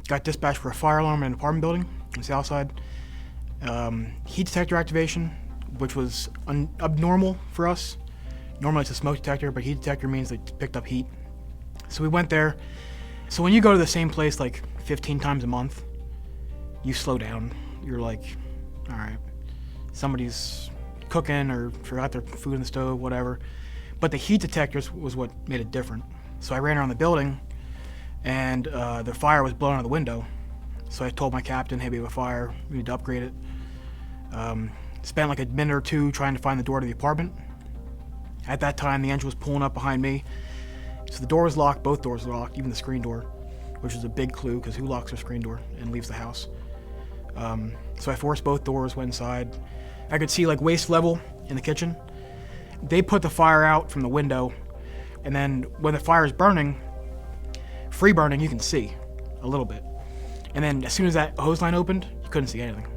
got dispatched for a fire alarm in an apartment building on the south side. Heat detector activation, which was abnormal for us. Normally it's a smoke detector, but heat detector means they picked up heat. So we went there. So when you go to the same place like 15 times a month, you slow down. You're like, all right, somebody's cooking or forgot their food in the stove, whatever. But the heat detectors was what made it different. So I ran around the building, and the fire was blowing out the window. So I told my captain, hey, we have a fire, we need to upgrade it. Spent like a minute or two trying to find the door to the apartment. At that time, the engine was pulling up behind me. So the door was locked, both doors were locked, even the screen door, which is a big clue, because who locks their screen door and leaves the house? So I forced both doors, went inside. I could see like waist level in the kitchen. They put the fire out from the window, and then when the fire is burning, free burning, you can see a little bit. And then as soon as that hose line opened, you couldn't see anything.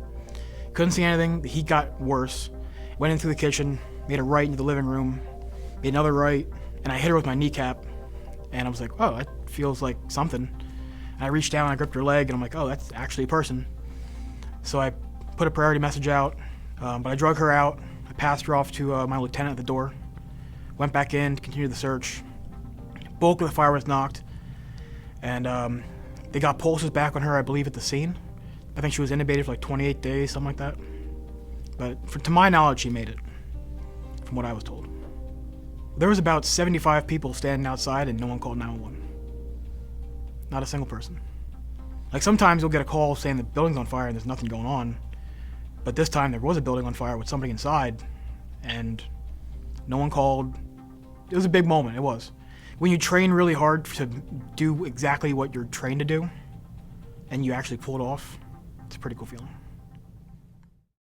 Couldn't see anything. The heat got worse. Went into the kitchen, made a right into the living room, made another right, and I hit her with my kneecap. And I was like, oh, that feels like something. And I reached down, I gripped her leg, and I'm like, oh, that's actually a person. So I put a priority message out, but I drug her out. I passed her off to my lieutenant at the door. Went back in, continued the search. Bulk of the fire was knocked, and they got pulses back on her, I believe, at the scene. I think she was intubated for like 28 days, something like that. But to my knowledge, she made it, from what I was told. There was about 75 people standing outside, and no one called 911. Not a single person. Like sometimes you'll get a call saying the building's on fire and there's nothing going on. But this time there was a building on fire with somebody inside, and no one called. It was a big moment, it was. When you train really hard to do exactly what you're trained to do, and you actually pull it off, it's a pretty cool feeling.